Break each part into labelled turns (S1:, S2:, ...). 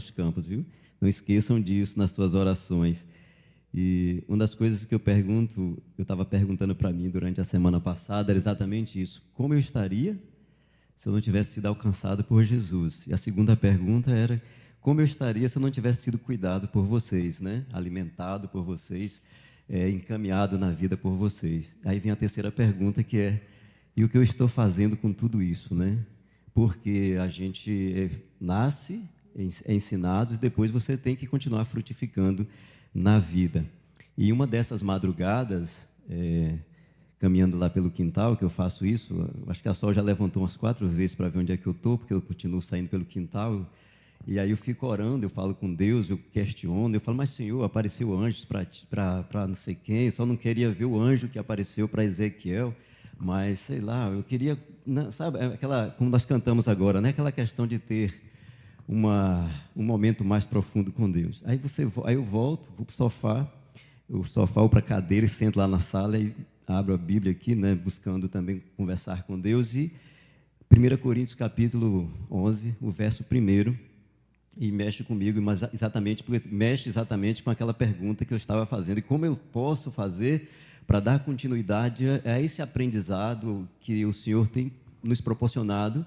S1: nos campos, viu? Não esqueçam disso nas suas orações. E uma das coisas que eu estava perguntando para mim durante a semana passada, era exatamente isso: como eu estaria se eu não tivesse sido alcançado por Jesus? E a segunda pergunta era: como eu estaria se eu não tivesse sido cuidado por vocês, né? Alimentado por vocês, encaminhado na vida por vocês? Aí vem a terceira pergunta, que é: e o que eu estou fazendo com tudo isso, né? Porque a gente nasce, é ensinado, e depois você tem que continuar frutificando na vida. E uma dessas madrugadas, caminhando lá pelo quintal, que eu faço isso, acho que a Sol já levantou umas 4 vezes para ver onde é que eu estou, porque eu continuo saindo pelo quintal, e aí eu fico orando, eu falo com Deus, eu questiono, eu falo: mas Senhor, apareceu anjos para não sei quem, eu só não queria ver o anjo que apareceu para Ezequiel, mas sei lá, eu queria, sabe, aquela, como nós cantamos agora, né, aquela questão de ter um momento mais profundo com Deus. Aí eu volto, vou para o sofá ou para a cadeira, e sento lá na sala e abro a Bíblia aqui, né, buscando também conversar com Deus, e 1 Coríntios capítulo 11, o verso 1, e mexe comigo, mas mexe exatamente com aquela pergunta que eu estava fazendo: e como eu posso fazer para dar continuidade a esse aprendizado que o Senhor tem nos proporcionado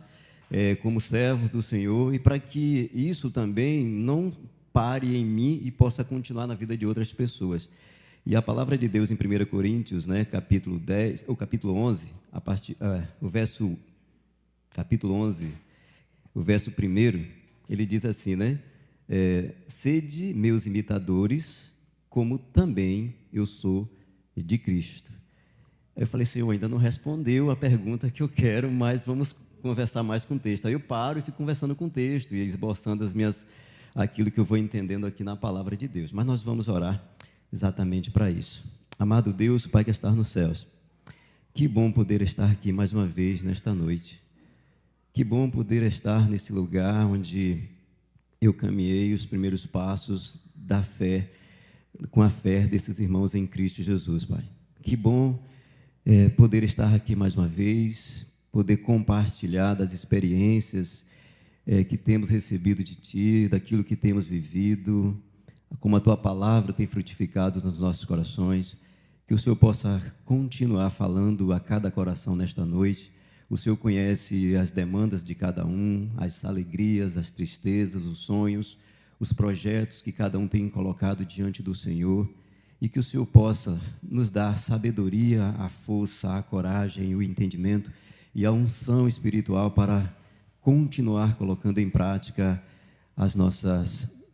S1: como servos do Senhor, e para que isso também não pare em mim e possa continuar na vida de outras pessoas. E a palavra de Deus em 1 Coríntios, né, capítulo 10, ou capítulo 11, capítulo 11, o verso 1, ele diz assim, né? Sede meus imitadores, como também eu sou de Cristo. Eu falei: Senhor, ainda não respondeu a pergunta que eu quero, mas vamos conversar mais com o texto. Aí eu paro e fico conversando com o texto e esboçando aquilo que eu vou entendendo aqui na palavra de Deus. Mas nós vamos orar exatamente para isso. Amado Deus, Pai que está nos céus, que bom poder estar aqui mais uma vez nesta noite. Que bom poder estar nesse lugar onde eu caminhei os primeiros passos da fé, com a fé desses irmãos em Cristo Jesus, Pai. Que bom poder estar aqui mais uma vez, poder compartilhar das experiências que temos recebido de Ti, daquilo que temos vivido, como a Tua palavra tem frutificado nos nossos corações. Que o Senhor possa continuar falando a cada coração nesta noite. O Senhor conhece as demandas de cada um, as alegrias, as tristezas, os sonhos, os projetos que cada um tem colocado diante do Senhor, e que o Senhor possa nos dar a sabedoria, a força, a coragem, o entendimento e a unção espiritual para continuar colocando em prática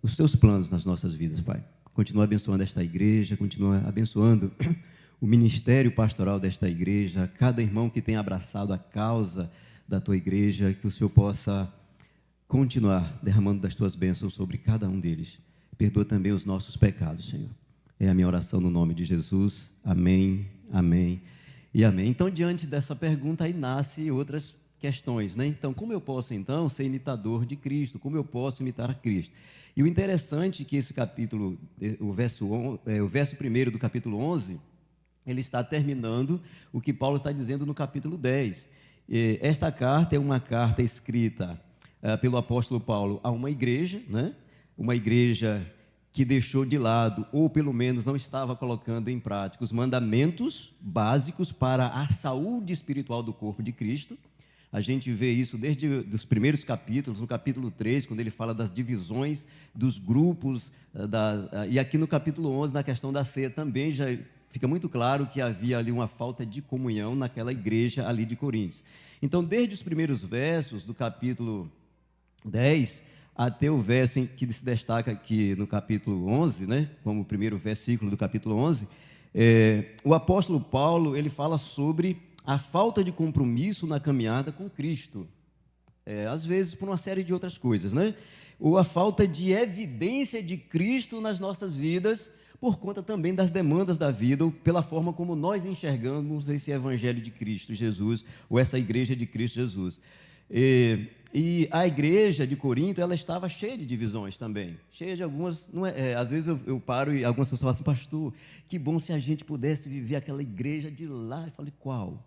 S1: os Teus planos nas nossas vidas, Pai. Continua abençoando esta igreja, continua abençoando o ministério pastoral desta igreja, cada irmão que tem abraçado a causa da Tua igreja, que o Senhor possa continuar derramando das Tuas bênçãos sobre cada um deles. Perdoa também os nossos pecados, Senhor. É a minha oração no nome de Jesus. Amém, amém e amém. Então, diante dessa pergunta, aí nascem outras questões, né? Então, como eu posso, então, ser imitador de Cristo? Como eu posso imitar a Cristo? E o interessante é que esse capítulo, o verso 1 do capítulo 11, ele está terminando o que Paulo está dizendo no capítulo 10. Esta carta é uma carta escrita pelo apóstolo Paulo a uma igreja, né? Uma igreja que deixou de lado, ou pelo menos não estava colocando em prática, os mandamentos básicos para a saúde espiritual do corpo de Cristo. A gente vê isso desde os primeiros capítulos, no capítulo 3, quando ele fala das divisões dos grupos, e aqui no capítulo 11, na questão da ceia, também já fica muito claro que havia ali uma falta de comunhão naquela igreja ali de Coríntios. Então, desde os primeiros versos do capítulo 10, até o verso que se destaca aqui no capítulo 11, né, como o primeiro versículo do capítulo 11, o apóstolo Paulo, ele fala sobre a falta de compromisso na caminhada com Cristo, às vezes por uma série de outras coisas, né? Ou a falta de evidência de Cristo nas nossas vidas, por conta também das demandas da vida, ou pela forma como nós enxergamos esse evangelho de Cristo Jesus, ou essa igreja de Cristo Jesus. E a igreja de Corinto, ela estava cheia de divisões também, cheia de algumas, às vezes eu paro e algumas pessoas falam assim: pastor, que bom se a gente pudesse viver aquela igreja de lá. Eu falei: qual?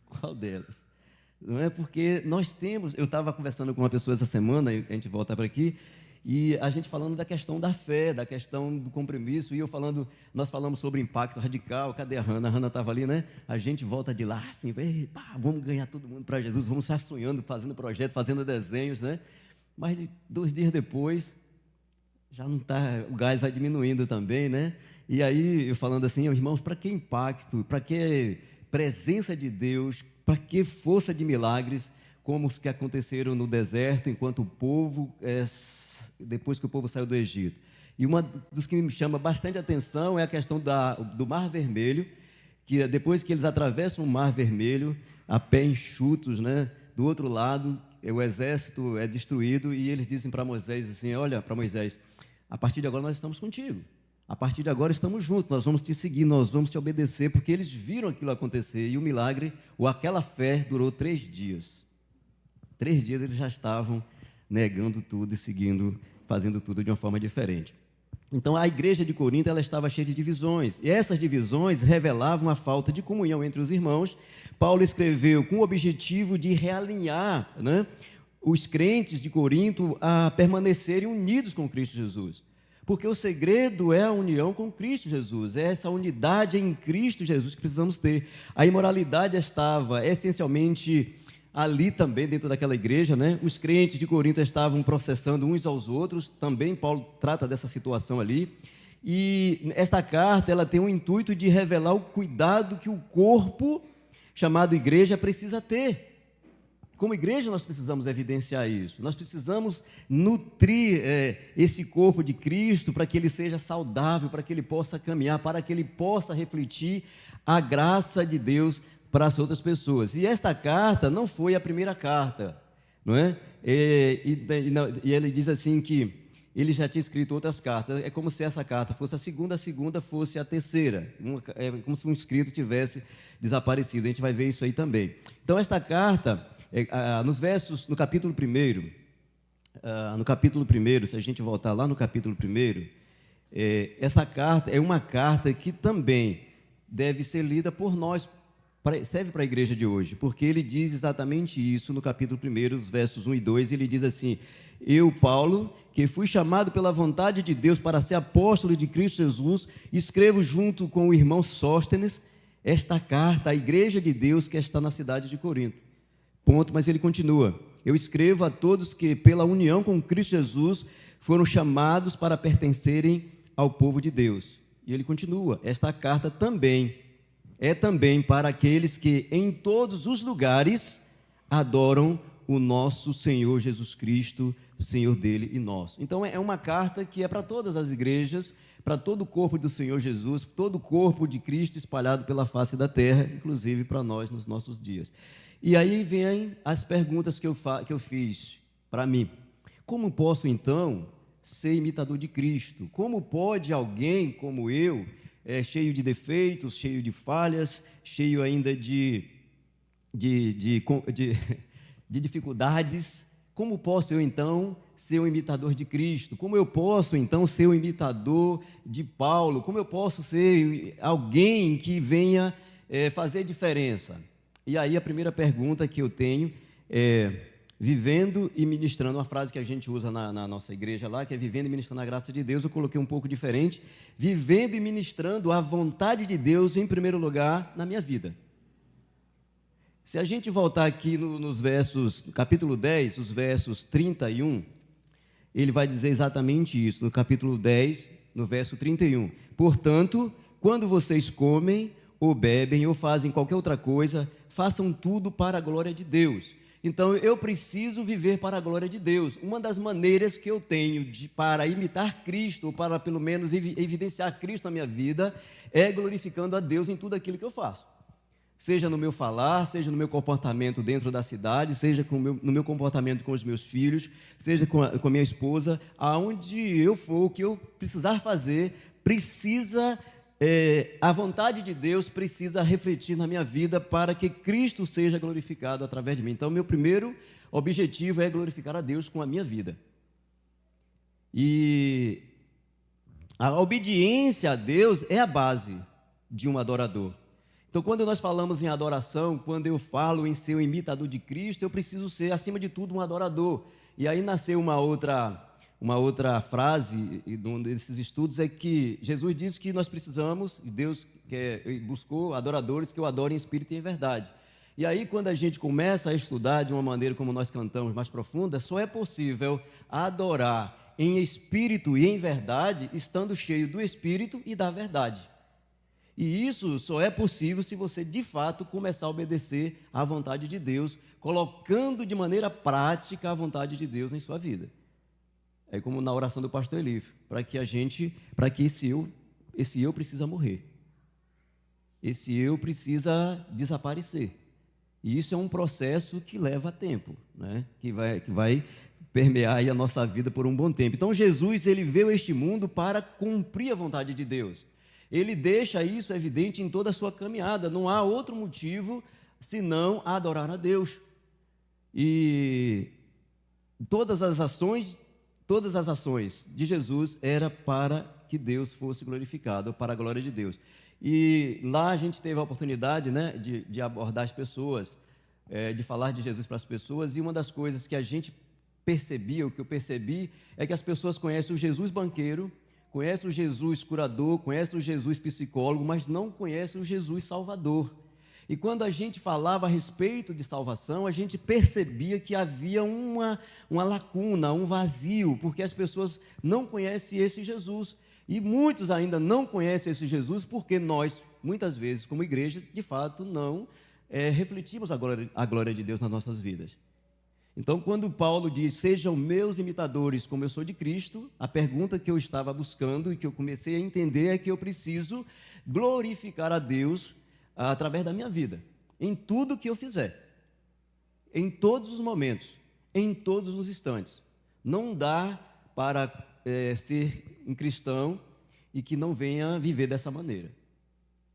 S1: Qual delas? Não é? Porque nós temos, eu estava conversando com uma pessoa essa semana, a gente volta para aqui, E a gente falando da questão da fé, da questão do compromisso, e nós falamos sobre impacto radical. Cadê a Hannah? A Hannah estava ali, né? A gente volta de lá, assim, vamos ganhar todo mundo para Jesus, vamos estar sonhando, fazendo projetos, fazendo desenhos, né? Mas 2 dias depois, já não está, o gás vai diminuindo também, né? E aí, eu falando assim, irmãos, para que impacto, para que presença de Deus, para que força de milagres, como os que aconteceram no deserto, enquanto o povo, depois que o povo saiu do Egito. E uma dos que me chama bastante atenção é a questão do Mar Vermelho, que depois que eles atravessam o Mar Vermelho, a pé enxutos, né? Do outro lado, o exército é destruído, e eles dizem para Moisés assim, olha, para Moisés, a partir de agora nós estamos contigo. A partir de agora estamos juntos, nós vamos te seguir, nós vamos te obedecer, porque eles viram aquilo acontecer, e o milagre, ou aquela fé, durou 3 dias. 3 dias eles já estavam negando tudo e seguindo, fazendo tudo de uma forma diferente. Então, a igreja de Corinto, ela estava cheia de divisões, e essas divisões revelavam a falta de comunhão entre os irmãos. Paulo escreveu com o objetivo de realinhar, né, os crentes de Corinto a permanecerem unidos com Cristo Jesus. Porque o segredo é a união com Cristo Jesus, é essa unidade em Cristo Jesus que precisamos ter. A imoralidade estava essencialmente ali também, dentro daquela igreja, né? Os crentes de Corinto estavam processando uns aos outros, também Paulo trata dessa situação ali. E esta carta, ela tem o intuito de revelar o cuidado que o corpo, chamado igreja, precisa ter. Como igreja, nós precisamos evidenciar isso. Nós precisamos nutrir esse corpo de Cristo para que ele seja saudável, para que ele possa caminhar, para que ele possa refletir a graça de Deus para as outras pessoas. E esta carta não foi a primeira carta, não é? E ele diz assim que ele já tinha escrito outras cartas. É como se essa carta fosse a segunda fosse a terceira. É como se um escrito tivesse desaparecido. A gente vai ver isso aí também. Então, esta carta... no capítulo 1, se a gente voltar lá no capítulo 1, essa carta é uma carta que também deve ser lida por nós, serve para a igreja de hoje, porque ele diz exatamente isso no capítulo 1, os versos 1 e 2, ele diz assim, eu, Paulo, que fui chamado pela vontade de Deus para ser apóstolo de Cristo Jesus, escrevo junto com o irmão Sóstenes, esta carta à igreja de Deus que está na cidade de Corinto. Ponto, mas ele continua, eu escrevo a todos que pela união com Cristo Jesus foram chamados para pertencerem ao povo de Deus. E ele continua, esta carta também é também para aqueles que em todos os lugares adoram o nosso Senhor Jesus Cristo, Senhor dele e nosso. Então é uma carta que é para todas as igrejas, para todo o corpo do Senhor Jesus, todo o corpo de Cristo espalhado pela face da terra, inclusive para nós nos nossos dias. E aí vêm as perguntas que eu fiz para mim. Como posso, então, ser imitador de Cristo? Como pode alguém como eu, cheio de defeitos, cheio de falhas, cheio ainda de dificuldades, como posso eu, então, ser um imitador de Cristo? Como eu posso, então, ser um imitador de Paulo? Como eu posso ser alguém que venha fazer diferença? E aí a primeira pergunta que eu tenho é, vivendo e ministrando, uma frase que a gente usa na nossa igreja lá, que é vivendo e ministrando a graça de Deus, eu coloquei um pouco diferente, vivendo e ministrando a vontade de Deus em primeiro lugar na minha vida. Se a gente voltar aqui no capítulo 10, os versos 31, ele vai dizer exatamente isso, no capítulo 10, no verso 31. Portanto, quando vocês comem, ou bebem, ou fazem qualquer outra coisa, façam tudo para a glória de Deus. Então, eu preciso viver para a glória de Deus. Uma das maneiras que eu tenho para imitar Cristo, ou para pelo menos evidenciar Cristo na minha vida, é glorificando a Deus em tudo aquilo que eu faço. Seja no meu falar, seja no meu comportamento dentro da cidade, seja no meu comportamento com os meus filhos, seja com a minha esposa, aonde eu for, o que eu precisar fazer, a vontade de Deus precisa refletir na minha vida para que Cristo seja glorificado através de mim. Então, meu primeiro objetivo é glorificar a Deus com a minha vida. E a obediência a Deus é a base de um adorador. Então, quando nós falamos em adoração, quando eu falo em ser um imitador de Cristo, eu preciso ser, acima de tudo, um adorador. E aí nasceu uma outra uma outra frase de um desses estudos é que Jesus disse que nós precisamos, e Deus buscou adoradores que o adorem em espírito e em verdade. E aí, quando a gente começa a estudar de uma maneira como nós cantamos, mais profunda, só é possível adorar em espírito e em verdade, estando cheio do espírito e da verdade. E isso só é possível se você, de fato, começar a obedecer à vontade de Deus, colocando de maneira prática a vontade de Deus em sua vida. É como na oração do pastor Elif, para que esse eu precisa morrer. Esse eu precisa desaparecer. E isso é um processo que leva tempo, né? que vai permear aí a nossa vida por um bom tempo. Então Jesus, ele veio a este mundo para cumprir a vontade de Deus. Ele deixa isso evidente em toda a sua caminhada. Não há outro motivo senão adorar a Deus. E todas as ações de Jesus era para que Deus fosse glorificado, para a glória de Deus. E lá a gente teve a oportunidade, né, de abordar as pessoas, de falar de Jesus para as pessoas, e uma das coisas que a gente percebia, o que eu percebi, é que as pessoas conhecem o Jesus banqueiro, conhecem o Jesus curador, conhecem o Jesus psicólogo, mas não conhecem o Jesus salvador. E quando a gente falava a respeito de salvação, a gente percebia que havia uma lacuna, um vazio, porque as pessoas não conhecem esse Jesus. E muitos ainda não conhecem esse Jesus porque nós, muitas vezes, como igreja, de fato, não refletimos a glória de Deus nas nossas vidas. Então, quando Paulo diz, sejam meus imitadores como eu sou de Cristo, a pergunta que eu estava buscando e que eu comecei a entender é que eu preciso glorificar a Deus através da minha vida, em tudo que eu fizer, em todos os momentos, em todos os instantes. Não dá para ser um cristão e que não venha viver dessa maneira.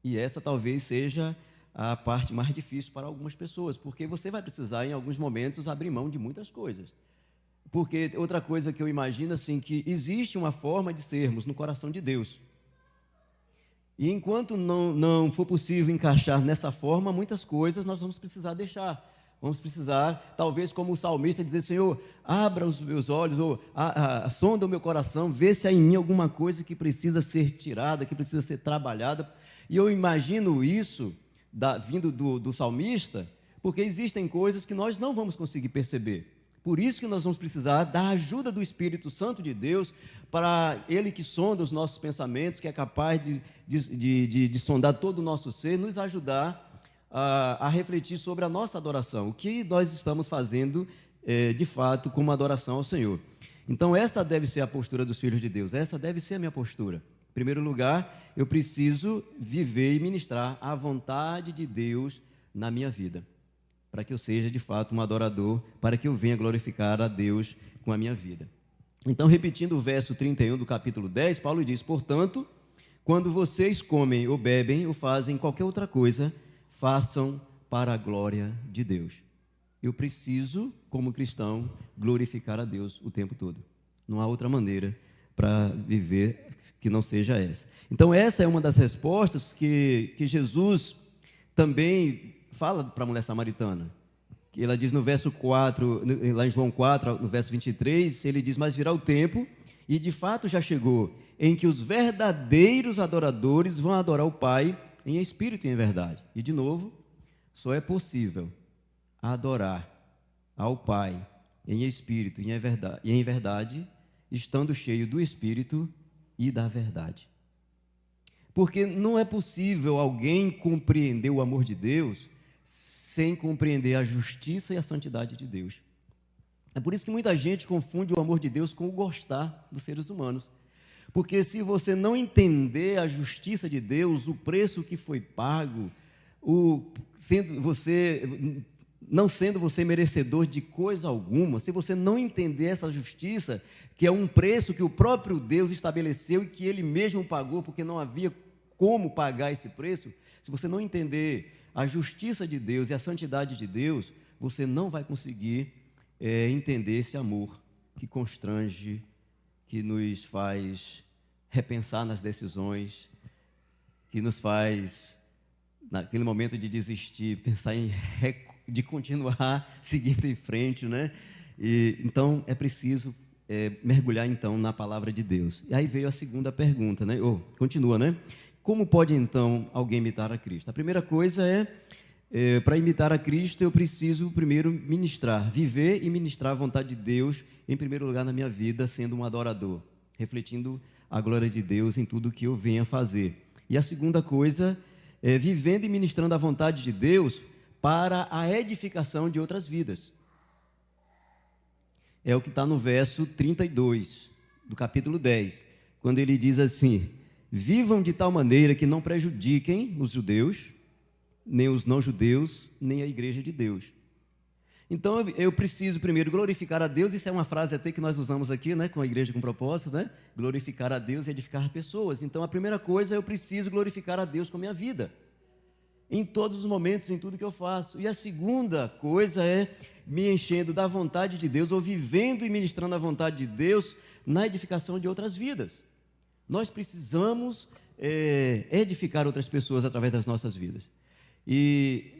S1: E essa talvez seja a parte mais difícil para algumas pessoas, porque você vai precisar, em alguns momentos, abrir mão de muitas coisas. Porque outra coisa que eu imagino, assim, que existe uma forma de sermos no coração de Deus. E enquanto não for possível encaixar nessa forma, muitas coisas nós vamos precisar deixar. Vamos precisar, talvez como o salmista, dizer, Senhor, abra os meus olhos, ou sonda o meu coração, vê se há em mim alguma coisa que precisa ser tirada, que precisa ser trabalhada. E eu imagino isso vindo do salmista, porque existem coisas que nós não vamos conseguir perceber. Por isso que nós vamos precisar da ajuda do Espírito Santo de Deus, para Ele que sonda os nossos pensamentos, que é capaz de sondar todo o nosso ser, nos ajudar a refletir sobre a nossa adoração, o que nós estamos fazendo de fato como adoração ao Senhor. Então essa deve ser a postura dos filhos de Deus, essa deve ser a minha postura. Em primeiro lugar, eu preciso viver e ministrar a vontade de Deus na minha vida, para que eu seja de fato um adorador, para que eu venha glorificar a Deus com a minha vida. Então, repetindo o verso 31 do capítulo 10, Paulo diz, portanto, quando vocês comem ou bebem ou fazem qualquer outra coisa, façam para a glória de Deus. Eu preciso, como cristão, glorificar a Deus o tempo todo. Não há outra maneira para viver que não seja essa. Então, essa é uma das respostas que Jesus também fala para a mulher samaritana. Ela diz no verso 4, lá em João 4, no verso 23, ele diz, mas virá o tempo, e de fato já chegou, em que os verdadeiros adoradores vão adorar o Pai em espírito e em verdade. E de novo, só é possível adorar ao Pai em espírito e em verdade, estando cheio do Espírito e da verdade. Porque não é possível alguém compreender o amor de Deus sem compreender a justiça e a santidade de Deus. É por isso que muita gente confunde o amor de Deus com o gostar dos seres humanos. Porque se você não entender a justiça de Deus, o preço que foi pago, não sendo você merecedor de coisa alguma, se você não entender essa justiça, que é um preço que o próprio Deus estabeleceu e que Ele mesmo pagou, porque não havia como pagar esse preço, se você não entender a justiça de Deus e a santidade de Deus, você não vai conseguir entender esse amor que constrange, que nos faz repensar nas decisões, que nos faz, naquele momento de desistir, pensar de continuar seguindo em frente, né? Então, é preciso mergulhar então na palavra de Deus. E aí veio a segunda pergunta, né? Continua, né? Como pode então alguém imitar a Cristo? A primeira coisa para imitar a Cristo eu preciso primeiro ministrar, viver e ministrar a vontade de Deus em primeiro lugar na minha vida, sendo um adorador, refletindo a glória de Deus em tudo que eu venha fazer. E a segunda coisa é vivendo e ministrando a vontade de Deus para a edificação de outras vidas. É o que está no verso 32 do capítulo 10, quando ele diz assim: vivam de tal maneira que não prejudiquem os judeus, nem os não-judeus, nem a igreja de Deus. Então eu preciso primeiro glorificar a Deus. Isso é uma frase até que nós usamos aqui, né, com a igreja com propósito, né? Glorificar a Deus e edificar pessoas. Então a primeira coisa, eu preciso glorificar a Deus com a minha vida, em todos os momentos, em tudo que eu faço. E a segunda coisa é me enchendo da vontade de Deus, ou vivendo e ministrando a vontade de Deus na edificação de outras vidas. Nós precisamos edificar outras pessoas através das nossas vidas. E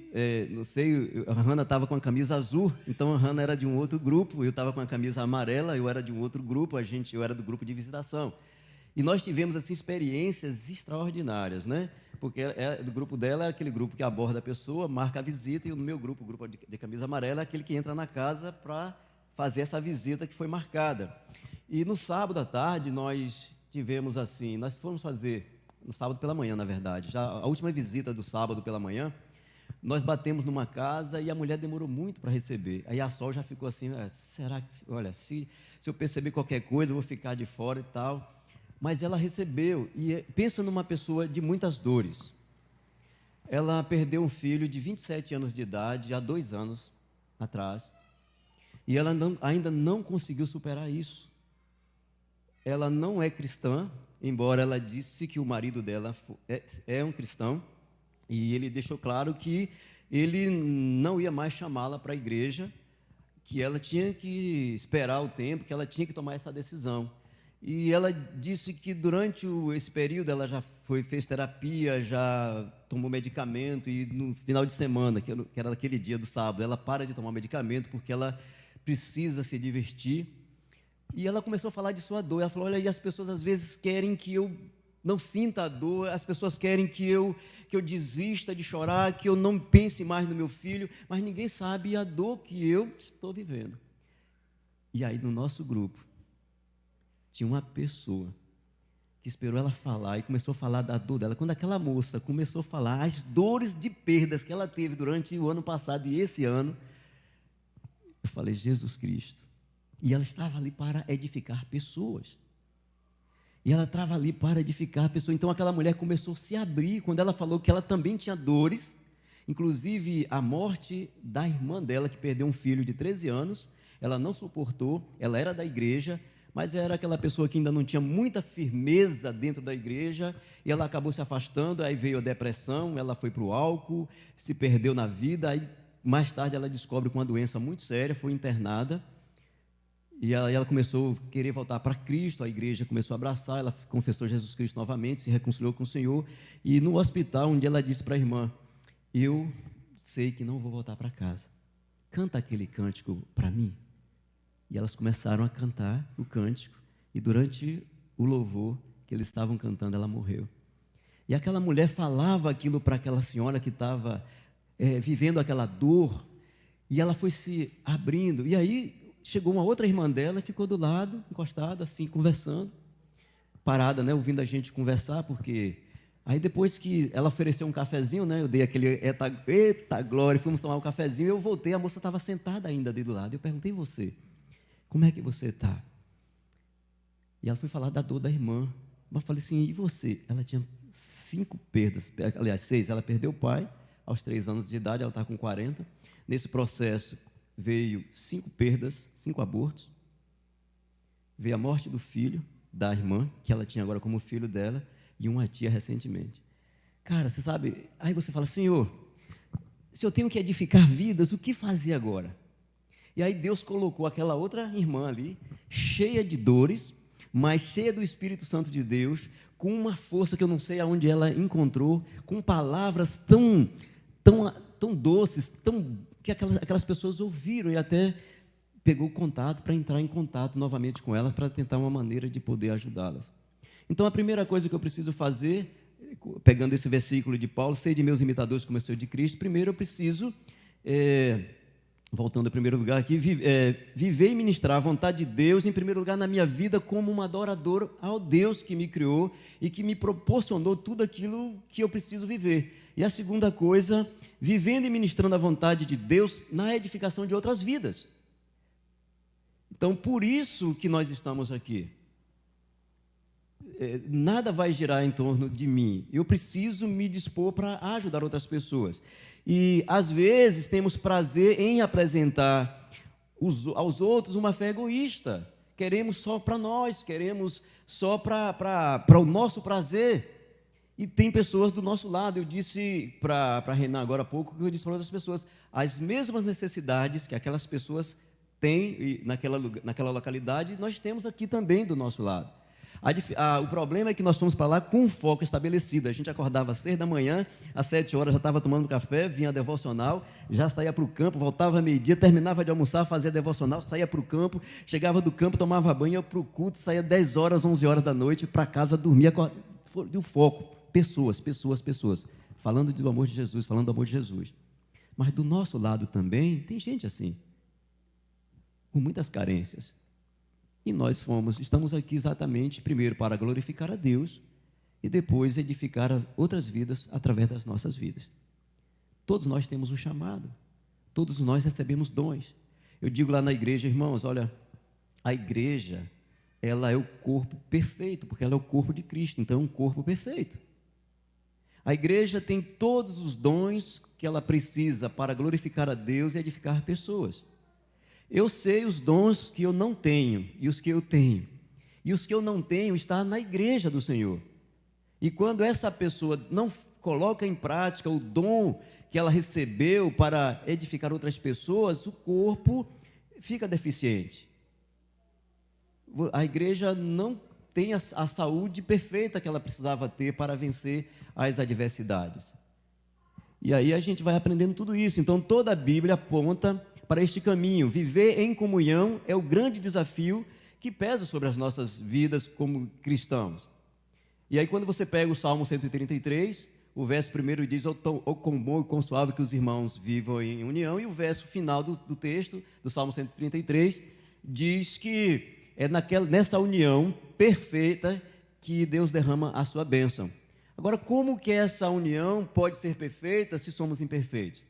S1: não sei, a Hannah estava com a camisa azul, então a Hannah era de um outro grupo, eu estava com a camisa amarela, eu era de um outro grupo, eu era do grupo de visitação. E nós tivemos assim, experiências extraordinárias, né? Porque do grupo dela é aquele grupo que aborda a pessoa, marca a visita, e no meu grupo, o grupo de camisa amarela, é aquele que entra na casa para fazer essa visita que foi marcada. E no sábado à tarde nós tivemos assim, nós fomos fazer, no sábado pela manhã, na verdade, já a última visita do sábado pela manhã, nós batemos numa casa e a mulher demorou muito para receber. Aí a Sol já ficou assim, será que, olha, se eu perceber qualquer coisa, eu vou ficar de fora e tal. Mas ela recebeu, e pensa numa pessoa de muitas dores. Ela perdeu um filho de 27 anos de idade, há 2 anos atrás, e ela ainda não conseguiu superar isso. Ela não é cristã, embora ela disse que o marido dela é um cristão, e ele deixou claro que ele não ia mais chamá-la para a igreja, que ela tinha que esperar o tempo, que ela tinha que tomar essa decisão. E ela disse que durante esse período ela já fez terapia, já tomou medicamento, e no final de semana, que era aquele dia do sábado, ela para de tomar medicamento porque ela precisa se divertir. E ela começou a falar de sua dor. Ela falou, olha, e as pessoas às vezes querem que eu não sinta a dor, as pessoas querem que eu desista de chorar, que eu não pense mais no meu filho, mas ninguém sabe a dor que eu estou vivendo. E aí no nosso grupo, tinha uma pessoa que esperou ela falar e começou a falar da dor dela. Quando aquela moça começou a falar as dores de perdas que ela teve durante o ano passado e esse ano, eu falei, Jesus Cristo. E ela estava ali para edificar pessoas. E ela estava ali para edificar pessoas. Então aquela mulher começou a se abrir quando ela falou que ela também tinha dores, inclusive a morte da irmã dela, que perdeu um filho de 13 anos. Ela não suportou, ela era da igreja, mas era aquela pessoa que ainda não tinha muita firmeza dentro da igreja, e ela acabou se afastando, aí veio a depressão, ela foi para o álcool, se perdeu na vida, aí mais tarde ela descobre com uma doença muito séria, foi internada, e ela começou a querer voltar para Cristo, a igreja começou a abraçar, ela confessou Jesus Cristo novamente, se reconciliou com o Senhor, e no hospital, um dia ela disse para a irmã, eu sei que não vou voltar para casa, canta aquele cântico para mim. E elas começaram a cantar o cântico, e durante o louvor que eles estavam cantando, ela morreu. E aquela mulher falava aquilo para aquela senhora que estava vivendo aquela dor, e ela foi se abrindo. E aí chegou uma outra irmã dela, ficou do lado, encostada, assim, conversando, parada, né, ouvindo a gente conversar, porque aí depois que ela ofereceu um cafezinho, né, eu dei aquele eita glória, fomos tomar um cafezinho, eu voltei, a moça estava sentada ainda ali do lado, eu perguntei, você, como é que você está? E ela foi falar da dor da irmã, mas eu falei assim, e você? Ela tinha 5 perdas, aliás, 6, ela perdeu o pai, aos 3 anos de idade, ela está com 40, nesse processo veio 5 perdas, 5 abortos, veio a morte do filho, da irmã, que ela tinha agora como filho dela, e uma tia recentemente. Cara, você sabe, aí você fala, Senhor, se eu tenho que edificar vidas, o que fazer agora? E aí Deus colocou aquela outra irmã ali, cheia de dores, mas cheia do Espírito Santo de Deus, com uma força que eu não sei aonde ela encontrou, com palavras tão doces, que aquelas pessoas ouviram e até pegou contato para entrar em contato novamente com elas, para tentar uma maneira de poder ajudá-las. Então, a primeira coisa que eu preciso fazer, pegando esse versículo de Paulo, sede meus imitadores como eu sou de Cristo, primeiro eu preciso, voltando ao primeiro lugar aqui, viver e ministrar a vontade de Deus, em primeiro lugar, na minha vida, como um adorador ao Deus que me criou e que me proporcionou tudo aquilo que eu preciso viver. E a segunda coisa, vivendo e ministrando a vontade de Deus na edificação de outras vidas. Então, por isso que nós estamos aqui. Nada vai girar em torno de mim. Eu preciso me dispor para ajudar outras pessoas. E, às vezes, temos prazer em apresentar aos outros uma fé egoísta. Queremos só para nós, queremos só para o nosso prazer. E tem pessoas do nosso lado. Eu disse para Renan agora há pouco, que eu disse para outras pessoas, as mesmas necessidades que aquelas pessoas têm naquela localidade, nós temos aqui também do nosso lado. O problema é que nós fomos para lá com um foco estabelecido. A gente acordava às 6 da manhã, às 7 horas já estava tomando café, vinha a devocional, já saía para o campo, voltava meio-dia, terminava de almoçar, fazia devocional, saía para o campo, chegava do campo, tomava banho, ia para o culto, saía 10 horas, 11 horas da noite, para casa, dormia. E o foco, pessoas, falando do amor de Jesus, falando do amor de Jesus. Mas do nosso lado também tem gente assim, com muitas carências. E nós estamos aqui exatamente, primeiro, para glorificar a Deus e depois edificar as outras vidas através das nossas vidas. Todos nós temos um chamado, todos nós recebemos dons. Eu digo lá na igreja, irmãos, olha, a igreja, ela é o corpo perfeito, porque ela é o corpo de Cristo, então é um corpo perfeito. A igreja tem todos os dons que ela precisa para glorificar a Deus e edificar pessoas. Eu sei os dons que eu não tenho e os que eu tenho. E os que eu não tenho estão na igreja do Senhor. E quando essa pessoa não coloca em prática o dom que ela recebeu para edificar outras pessoas, o corpo fica deficiente. A igreja não tem a saúde perfeita que ela precisava ter para vencer as adversidades. E aí a gente vai aprendendo tudo isso. Então toda a Bíblia aponta para este caminho. Viver em comunhão é o grande desafio que pesa sobre as nossas vidas como cristãos. E aí quando você pega o Salmo 133, o verso primeiro diz, "Oh, quão bom e quão suave que os irmãos vivam em união", e o verso final do texto, do Salmo 133, diz que é nessa união perfeita que Deus derrama a sua bênção. Agora, como que essa união pode ser perfeita se somos imperfeitos?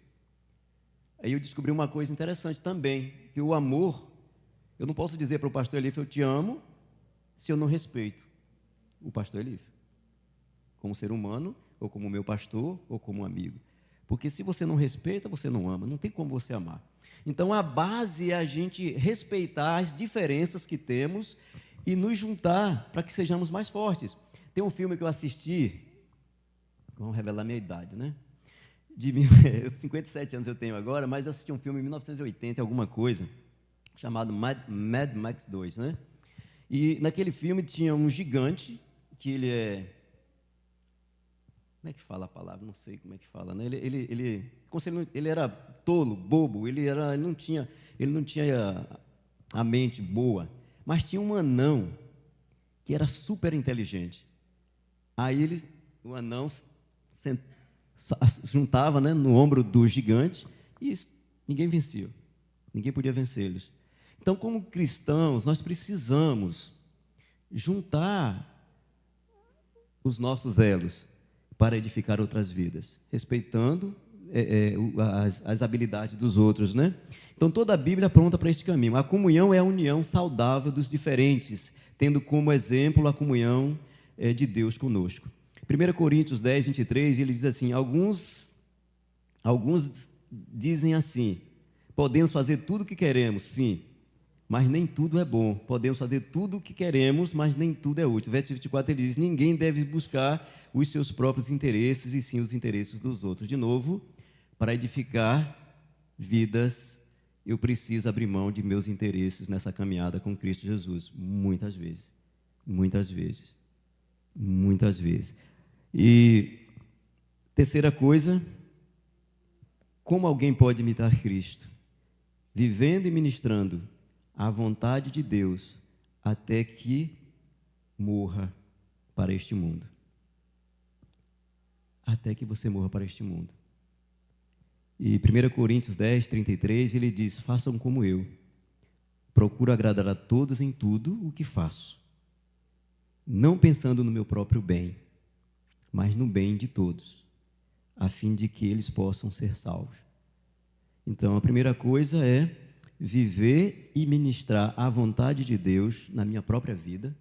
S1: Aí eu descobri uma coisa interessante também, que o amor, eu não posso dizer para o pastor Elif, eu te amo, se eu não respeito o pastor Elif, como ser humano, ou como meu pastor, ou como amigo. Porque se você não respeita, você não ama, não tem como você amar. Então a base é a gente respeitar as diferenças que temos e nos juntar para que sejamos mais fortes. Tem um filme que eu assisti, vamos revelar minha idade, né? 57 anos eu tenho agora, mas eu assisti um filme em 1980, alguma coisa, chamado Mad Max 2, né? E naquele filme tinha um gigante, que ele é... Como é que fala a palavra? Não sei como é que fala, né? Ele era tolo, bobo, ele não tinha a mente boa, mas tinha um anão que era super inteligente. Aí o anão juntava, né, no ombro do gigante e ninguém vencia, ninguém podia vencê-los. Então, como cristãos, nós precisamos juntar os nossos elos para edificar outras vidas, respeitando as habilidades dos outros, né? Então, toda a Bíblia aponta para esse caminho. A comunhão é a união saudável dos diferentes, tendo como exemplo a comunhão de Deus conosco. 1 Coríntios 10, 23, ele diz assim, alguns dizem assim, podemos fazer tudo o que queremos, sim, mas nem tudo é bom. Podemos fazer tudo o que queremos, mas nem tudo é útil. Verso 24, ele diz, ninguém deve buscar os seus próprios interesses, e sim os interesses dos outros. De novo, para edificar vidas, eu preciso abrir mão de meus interesses nessa caminhada com Cristo Jesus. Muitas vezes. Muitas vezes. Muitas vezes. E terceira coisa, como alguém pode imitar Cristo? Vivendo e ministrando a vontade de Deus até que morra para este mundo. Até que você morra para este mundo. E 1 Coríntios 10, 33, ele diz: façam como eu. Procuro agradar a todos em tudo o que faço, não pensando no meu próprio bem, mas no bem de todos, a fim de que eles possam ser salvos. Então, a primeira coisa é viver e ministrar a vontade de Deus na minha própria vida.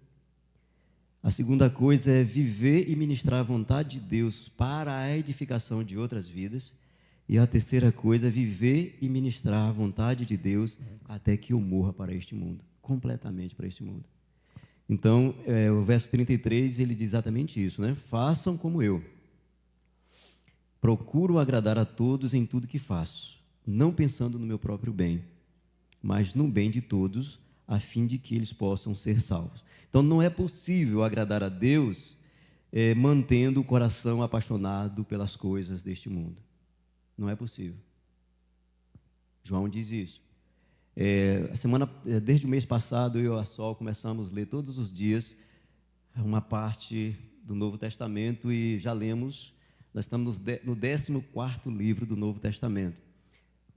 S1: A segunda coisa é viver e ministrar a vontade de Deus para a edificação de outras vidas. E a terceira coisa é viver e ministrar a vontade de Deus até que eu morra para este mundo, completamente para este mundo. Então, o verso 33, ele diz exatamente isso, né? Façam como eu. Procuro agradar a todos em tudo que faço, não pensando no meu próprio bem, mas no bem de todos, a fim de que eles possam ser salvos. Então, não é possível agradar a Deus mantendo o coração apaixonado pelas coisas deste mundo. Não é possível. João diz isso. Desde o mês passado, eu e a Sol começamos a ler todos os dias uma parte do Novo Testamento e já lemos, nós estamos no 14º livro do Novo Testamento.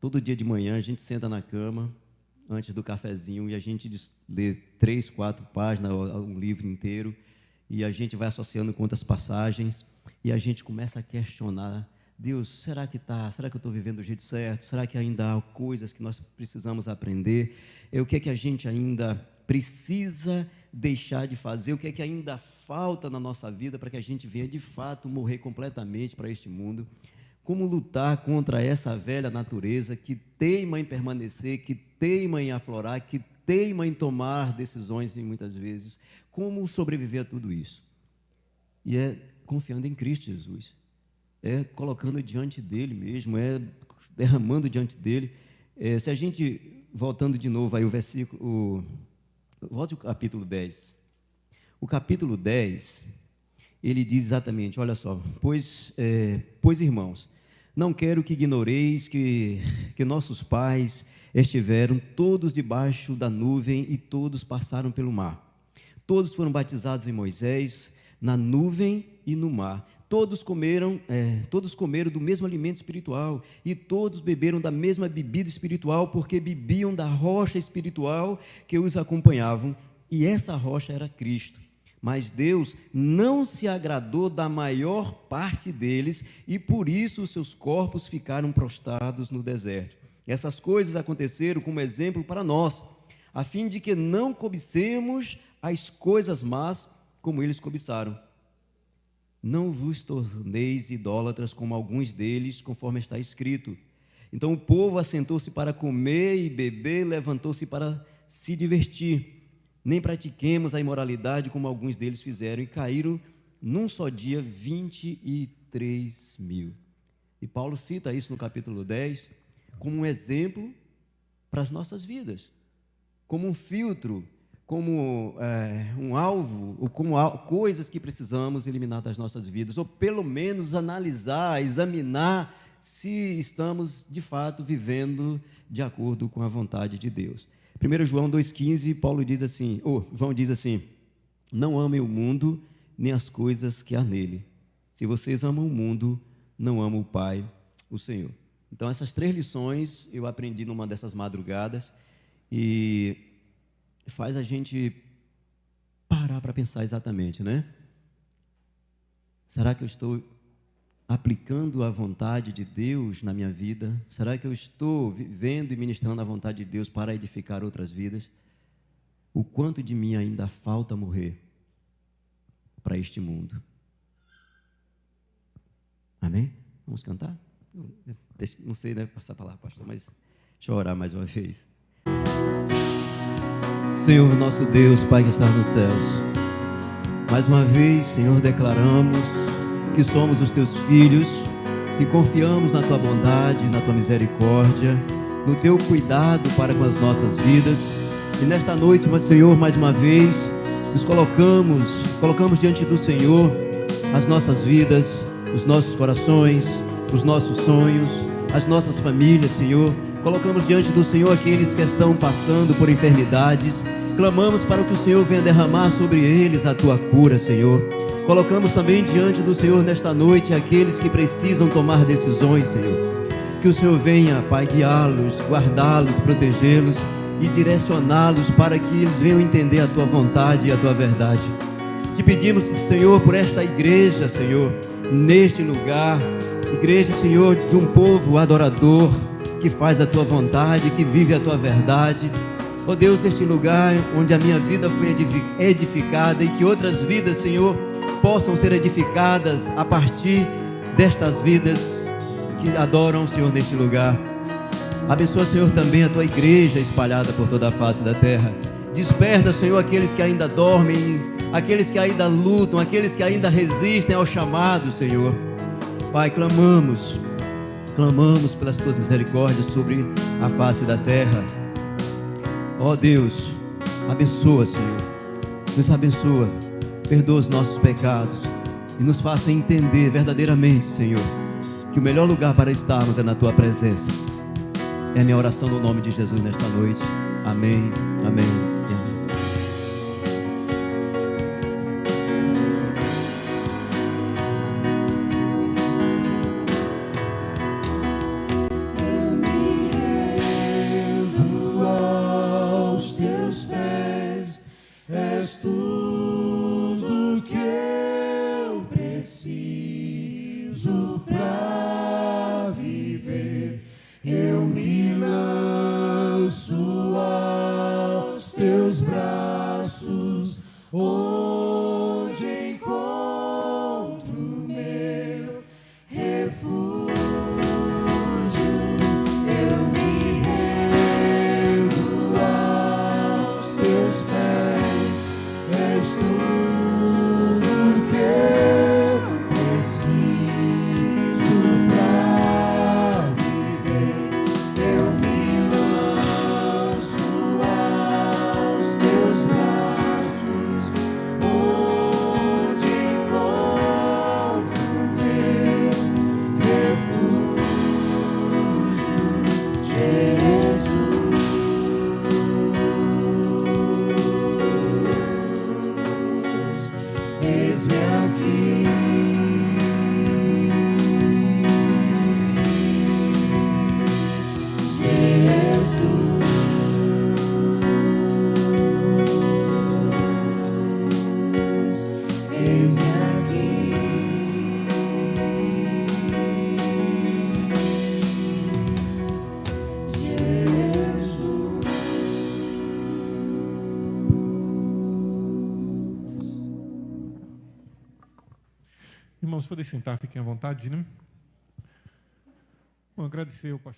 S1: Todo dia de manhã a gente senta na cama, antes do cafezinho, e a gente lê 3, 4 páginas, um livro inteiro, e a gente vai associando com outras passagens, e a gente começa a questionar: Deus, será que eu estou vivendo do jeito certo? Será que ainda há coisas que nós precisamos aprender? O que é que a gente ainda precisa deixar de fazer? O que é que ainda falta na nossa vida para que a gente venha de fato morrer completamente para este mundo? Como lutar contra essa velha natureza que teima em permanecer, que teima em aflorar, que teima em tomar decisões muitas vezes? Como sobreviver a tudo isso? E é confiando em Cristo Jesus. É colocando diante dele mesmo, é derramando diante dele. Se a gente, voltando de novo aí o versículo, volte ao capítulo 10. O capítulo 10, ele diz exatamente, olha só: pois irmãos, não quero que ignoreis que nossos pais estiveram todos debaixo da nuvem e todos passaram pelo mar. Todos foram batizados em Moisés, na nuvem e no mar. Todos comeram do mesmo alimento espiritual e todos beberam da mesma bebida espiritual, porque bebiam da rocha espiritual que os acompanhavam, e essa rocha era Cristo. Mas Deus não se agradou da maior parte deles, e por isso os seus corpos ficaram prostrados no deserto. Essas coisas aconteceram como exemplo para nós, a fim de que não cobicemos as coisas más como eles cobiçaram. Não vos torneis idólatras como alguns deles, conforme está escrito. Então o povo assentou-se para comer e beber, levantou-se para se divertir. Nem pratiquemos a imoralidade como alguns deles fizeram, e caíram num só dia 23.000. E Paulo cita isso no capítulo 10 como um exemplo para as nossas vidas, como um filtro, como um alvo, ou como coisas que precisamos eliminar das nossas vidas, ou pelo menos analisar, examinar se estamos de fato vivendo de acordo com a vontade de Deus. 1 João 2,15, João diz assim: não amem o mundo, nem as coisas que há nele. Se vocês amam o mundo, não amam o Pai, o Senhor. Então, essas 3 lições eu aprendi numa dessas madrugadas, e faz a gente parar para pensar exatamente, né? Será que eu estou aplicando a vontade de Deus na minha vida? Será que eu estou vivendo e ministrando a vontade de Deus para edificar outras vidas? O quanto de mim ainda falta morrer para este mundo? Amém? Vamos cantar? Não sei, né, passar a palavra, pastor, mas deixa eu orar mais uma vez. Senhor, nosso Deus, Pai que estás nos céus, mais uma vez, Senhor, declaramos que somos os teus filhos, que confiamos na tua bondade, na tua misericórdia, no teu cuidado para com as nossas vidas. E nesta noite, meu Senhor, mais uma vez, nos colocamos diante do Senhor as nossas vidas, os nossos corações, os nossos sonhos, as nossas famílias, Senhor, Colocamos diante do Senhor aqueles que estão passando por enfermidades. Clamamos para que o Senhor venha derramar sobre eles a tua cura, Senhor. Colocamos também diante do Senhor nesta noite aqueles que precisam tomar decisões, Senhor. Que o Senhor venha, Pai, guiá-los, guardá-los, protegê-los e direcioná-los para que eles venham entender a tua vontade e a tua verdade. Te pedimos, Senhor, por esta igreja, Senhor, neste lugar, igreja, Senhor, de um povo adorador, que faz a tua vontade, que vive a tua verdade. Ó Deus, este lugar onde a minha vida foi edificada e que outras vidas, Senhor, possam ser edificadas a partir destas vidas que adoram o Senhor neste lugar. Abençoa, Senhor, também a tua igreja espalhada por toda a face da terra. Desperta, Senhor, aqueles que ainda dormem, aqueles que ainda lutam, aqueles que ainda resistem ao chamado, Senhor. Pai, clamamos pelas tuas misericórdias sobre a face da terra. Ó Deus, abençoa, Senhor, nos abençoa, perdoa os nossos pecados e nos faça entender verdadeiramente, Senhor, que o melhor lugar para estarmos é na tua presença. É a minha oração no nome de Jesus nesta noite. Amém, amém e amém.
S2: Irmãos, podem sentar, fiquem à vontade, né? Bom, agradecer ao pastor.